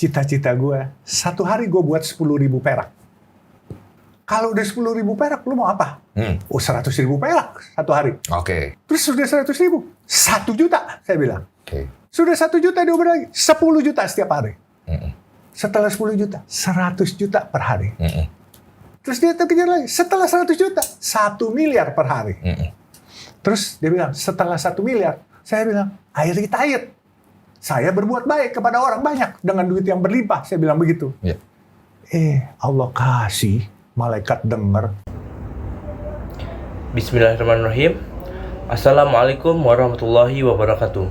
cita-cita gue, satu hari gue buat 10.000 perak. Kalau udah 10.000 perak, lu mau apa? 100.000 perak satu hari. Oke. Terus sudah 100.000, 1 juta, saya bilang. Oke. Sudah 1 juta diubah lagi, 10 juta setiap hari. Setelah 10 juta, 100 juta per hari. Terus dia terkejar lagi, setelah 100 juta, 1 miliar per hari. Terus dia bilang, setelah 1 miliar, saya bilang, I retired. Saya berbuat baik kepada orang banyak dengan duit yang berlimpah, saya bilang begitu. Yeah. Allah kasih, malaikat dengar. Bismillahirrahmanirrahim. Assalamualaikum warahmatullahi wabarakatuh.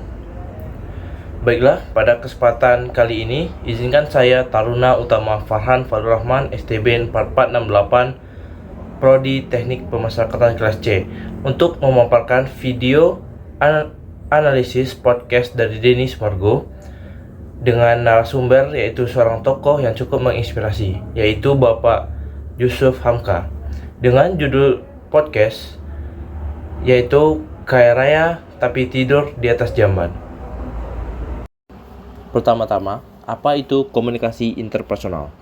Baiklah, pada kesempatan kali ini izinkan saya Taruna Utama Farhan Fadlur Rahman STB 4468 Prodi Teknik Pemasyarakatan kelas C untuk memaparkan video analisis podcast dari Denny Sumargo dengan narasumber yaitu seorang tokoh yang cukup menginspirasi, yaitu Bapak Yusuf Hamka, dengan judul podcast yaitu Kaya Raya Tapi Tidur di Atas Jamban. Pertama-tama, apa itu komunikasi interpersonal?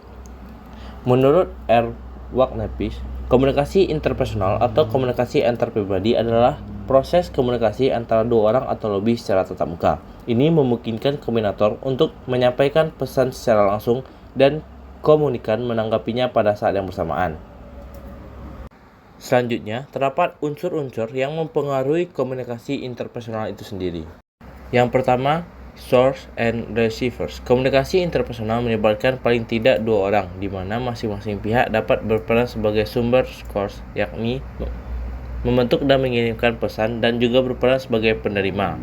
Menurut R. Wagnapis, komunikasi interpersonal atau komunikasi antar pribadi adalah proses komunikasi antara dua orang atau lebih secara tatap muka. Ini memungkinkan kombinator untuk menyampaikan pesan secara langsung dan komunikan menanggapinya pada saat yang bersamaan. Selanjutnya, terdapat unsur-unsur yang mempengaruhi komunikasi interpersonal itu sendiri. Yang pertama, source and receivers. Komunikasi interpersonal melibatkan paling tidak dua orang, di mana masing-masing pihak dapat berperan sebagai sumber source, yakni membentuk dan mengirimkan pesan, dan juga berperan sebagai penerima,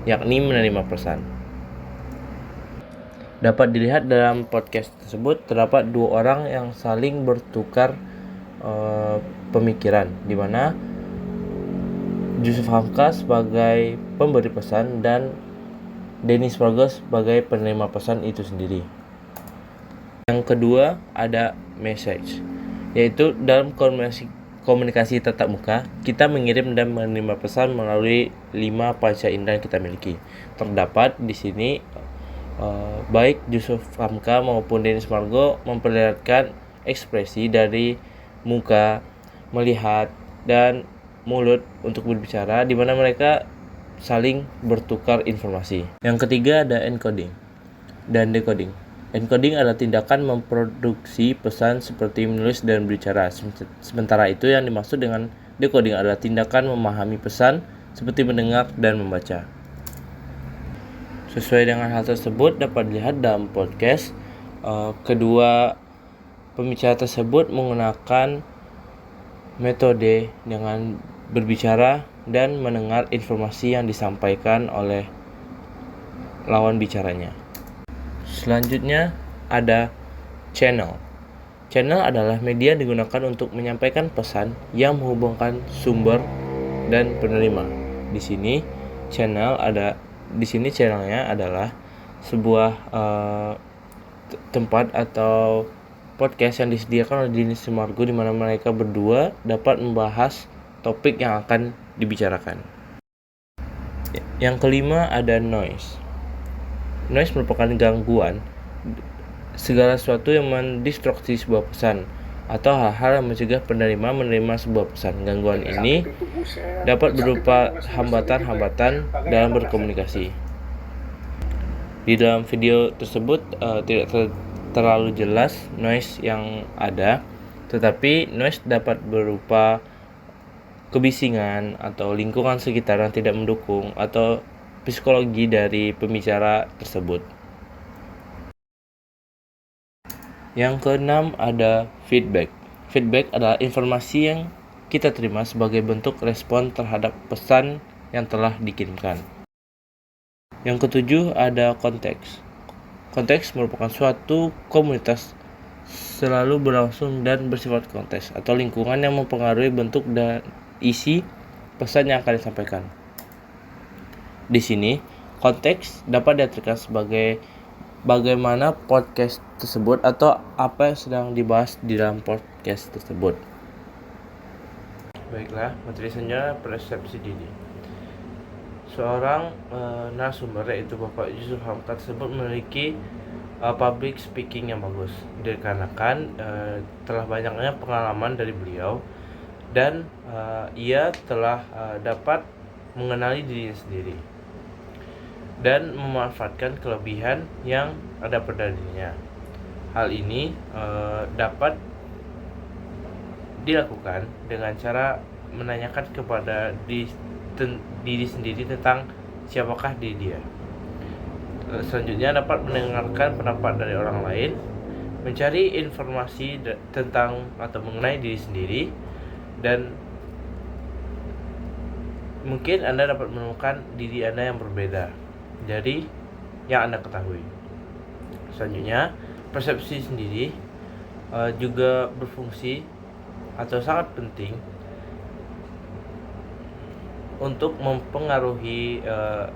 yakni menerima pesan. Dapat dilihat dalam podcast tersebut, terdapat dua orang yang saling bertukar pemikiran, di mana Yusuf Hamka sebagai pemberi pesan dan Denny Sumargo sebagai penerima pesan itu sendiri. Yang kedua ada message, yaitu dalam komunikasi tatap muka, kita mengirim dan menerima pesan melalui 5 panca indera yang kita miliki. Terdapat di sini baik Yusuf Hamka maupun Denny Sumargo memperlihatkan ekspresi dari muka, melihat, dan mulut untuk berbicara, di mana mereka saling bertukar informasi. Yang ketiga ada encoding dan decoding. Encoding adalah tindakan memproduksi pesan seperti menulis dan berbicara. Sementara itu yang dimaksud dengan decoding adalah tindakan memahami pesan seperti mendengar dan membaca. Sesuai dengan hal tersebut dapat dilihat dalam podcast, kedua pembicara tersebut menggunakan metode dengan berbicara dan mendengar informasi yang disampaikan oleh lawan bicaranya. Selanjutnya ada channel. Channel adalah media yang digunakan untuk menyampaikan pesan yang menghubungkan sumber dan penerima. Di sini channelnya adalah sebuah tempat atau podcast yang disediakan oleh Denny Sumargo, di mana mereka berdua dapat membahas topik yang akan dibicarakan. Yang kelima ada noise. Noise merupakan gangguan, segala sesuatu yang mendistorsi sebuah pesan atau hal-hal yang mencegah penerima menerima sebuah pesan. Gangguan ini dapat berupa hambatan-hambatan dalam berkomunikasi. Di dalam video tersebut tidak terlalu jelas noise yang ada, tetapi noise dapat berupa kebisingan atau lingkungan sekitar yang tidak mendukung atau psikologi dari pembicara tersebut. Yang keenam ada feedback. Feedback adalah informasi yang kita terima sebagai bentuk respon terhadap pesan yang telah dikirimkan. Yang ketujuh ada konteks. Konteks merupakan suatu komunitas selalu berlangsung dan bersifat konteks atau lingkungan yang mempengaruhi bentuk dan isi pesan yang akan disampaikan. Di sini, konteks dapat diartikan sebagai bagaimana podcast tersebut atau apa yang sedang dibahas di dalam podcast tersebut. Baiklah, materi selanjutnya persepsi diri. Seorang narasumber yaitu Bapak Yusuf Hamka tersebut memiliki public speaking yang bagus, dikarenakan telah banyaknya pengalaman dari beliau dan ia telah dapat mengenali dirinya sendiri dan memanfaatkan kelebihan yang ada pada dirinya. Hal ini dapat dilakukan dengan cara menanyakan kepada diri sendiri tentang siapakah diri dia. Selanjutnya dapat mendengarkan pendapat dari orang lain, mencari informasi tentang atau mengenai diri sendiri, dan mungkin Anda dapat menemukan diri Anda yang berbeda dari yang Anda ketahui. Selanjutnya, persepsi sendiri juga berfungsi atau sangat penting untuk mempengaruhi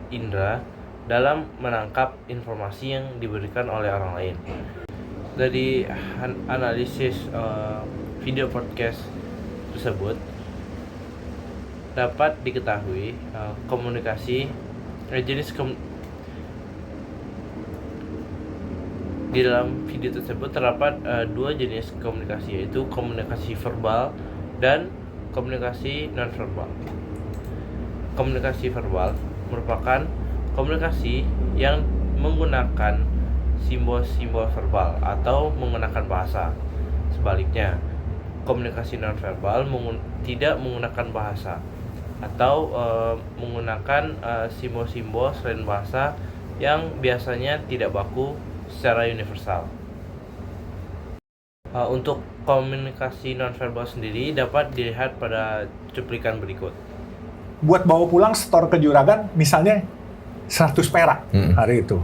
indera dalam menangkap informasi yang diberikan oleh orang lain. Dari analisis video podcast tersebut dapat diketahui di dalam video tersebut terdapat dua jenis komunikasi, yaitu komunikasi verbal dan komunikasi nonverbal. Komunikasi verbal merupakan komunikasi yang menggunakan simbol-simbol verbal atau menggunakan bahasa. Sebaliknya, komunikasi nonverbal tidak menggunakan bahasa atau menggunakan simbol-simbol selain bahasa yang biasanya tidak baku secara universal. Untuk komunikasi nonverbal sendiri dapat dilihat pada cuplikan berikut. Buat bawa pulang setor ke juragan, misalnya 100 perak hari itu.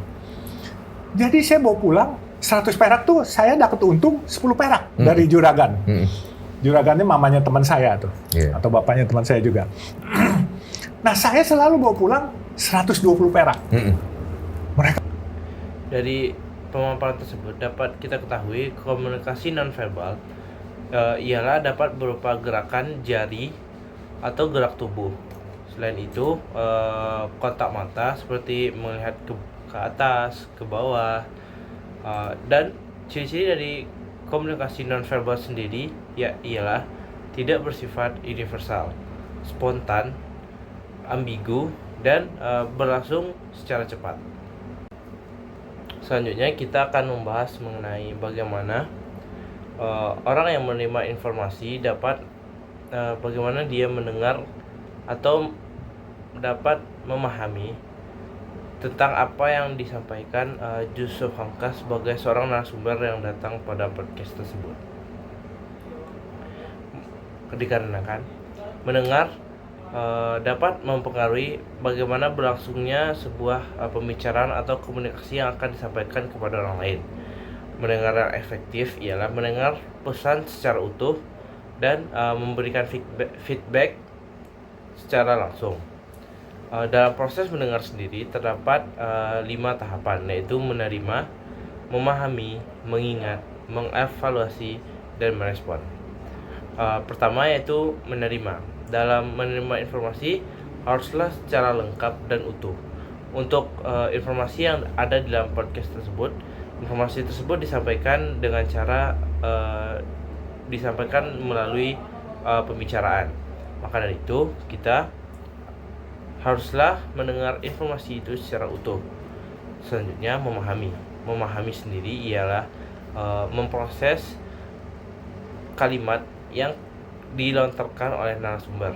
Jadi saya bawa pulang 100 perak tuh saya dapat untung 10 perak dari juragan. Juragannya mamanya teman saya tuh, atau bapaknya teman saya juga. Nah saya selalu bawa pulang 120 perak. Mereka dari pemaparan tersebut dapat kita ketahui komunikasi nonverbal ialah dapat berupa gerakan jari atau gerak tubuh. Selain itu, kontak mata seperti melihat ke atas, ke bawah, dan ciri-ciri dari komunikasi nonverbal sendiri ialah tidak bersifat universal, spontan, ambigu, dan berlangsung secara cepat. Selanjutnya kita akan membahas mengenai bagaimana orang yang menerima informasi dapat bagaimana dia mendengar atau dapat memahami tentang apa yang disampaikan Yusuf Hamka sebagai seorang narasumber yang datang pada podcast tersebut. Dikarenakan mendengar dapat mempengaruhi bagaimana berlangsungnya sebuah pembicaraan atau komunikasi yang akan disampaikan kepada orang lain. Mendengar yang efektif ialah mendengar pesan secara utuh dan memberikan feedback secara langsung. Dalam proses mendengar sendiri terdapat 5 tahapan, yaitu menerima, memahami, mengingat, mengevaluasi, dan merespon. Pertama yaitu menerima. Dalam menerima informasi haruslah secara lengkap dan utuh. Untuk informasi yang ada di dalam podcast tersebut, informasi tersebut disampaikan dengan cara disampaikan melalui pembicaraan. Maka dari itu kita haruslah mendengar informasi itu secara utuh. Selanjutnya memahami sendiri ialah memproses kalimat yang dilontarkan oleh narasumber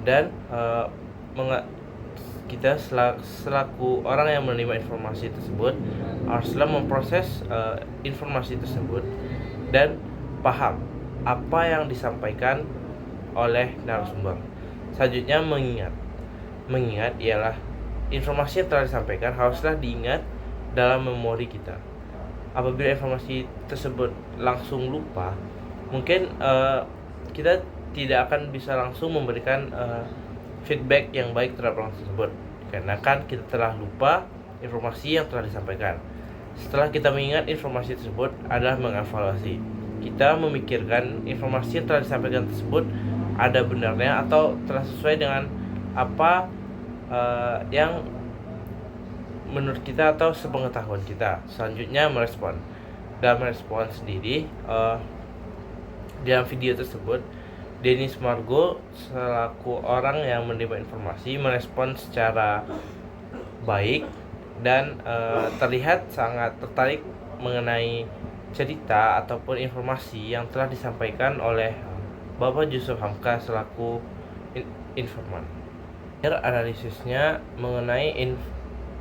dan kita selaku orang yang menerima informasi tersebut haruslah memproses informasi tersebut dan paham apa yang disampaikan oleh narasumber. Selanjutnya mengingat ialah informasi yang telah disampaikan haruslah diingat dalam memori kita. Apabila informasi tersebut langsung lupa, mungkin kita tidak akan bisa langsung memberikan feedback yang baik terhadap orang tersebut, karena kan kita telah lupa informasi yang telah disampaikan. Setelah kita mengingat informasi tersebut adalah mengevaluasi. Kita memikirkan informasi yang telah disampaikan tersebut ada benarnya atau telah sesuai dengan apa yang menurut kita atau sepengetahuan kita. Selanjutnya merespon. Dalam merespon sendiri, dalam video tersebut Dennis Margo selaku orang yang menerima informasi merespon secara baik dan terlihat sangat tertarik mengenai cerita ataupun informasi yang telah disampaikan oleh Bapak Yusuf Hamka selaku informan. Analisisnya mengenai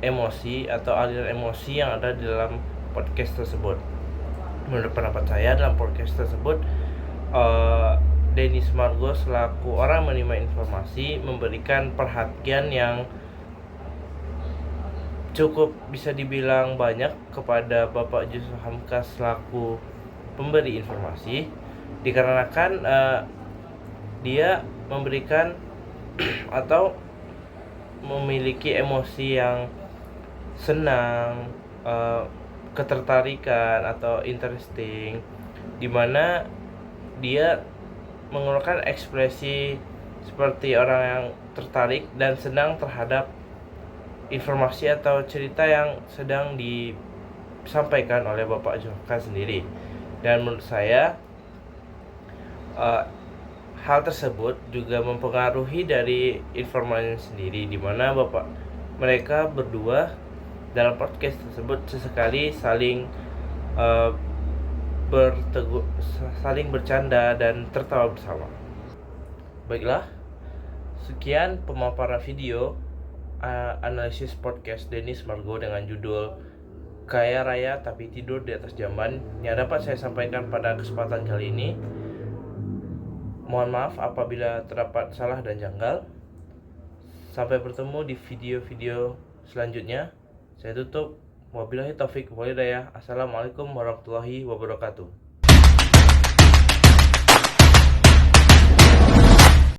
emosi atau aliran emosi yang ada di dalam podcast tersebut. Menurut pendapat saya, dalam podcast tersebut Dennis Margo selaku orang menerima informasi memberikan perhatian yang cukup bisa dibilang banyak kepada Bapak Yusuf Hamka selaku pemberi informasi, dikarenakan dia memberikan atau memiliki emosi yang senang, ketertarikan atau interesting, dimana dia mengeluarkan ekspresi seperti orang yang tertarik dan senang terhadap informasi atau cerita yang sedang disampaikan oleh Bapak Joka sendiri. Dan menurut saya hal tersebut juga mempengaruhi dari informan sendiri, di mana mereka berdua dalam podcast tersebut sesekali saling saling bercanda dan tertawa bersama. Baiklah, sekian pemaparan video analisis podcast Dennis Margo dengan judul Kaya Raya Tapi Tidur di Atas Jamban yang dapat saya sampaikan pada kesempatan kali ini. Mohon maaf apabila terdapat salah dan janggal. Sampai bertemu di video-video selanjutnya. Saya tutup. Wabillahi taufik wal hidayah. Assalamualaikum warahmatullahi wabarakatuh.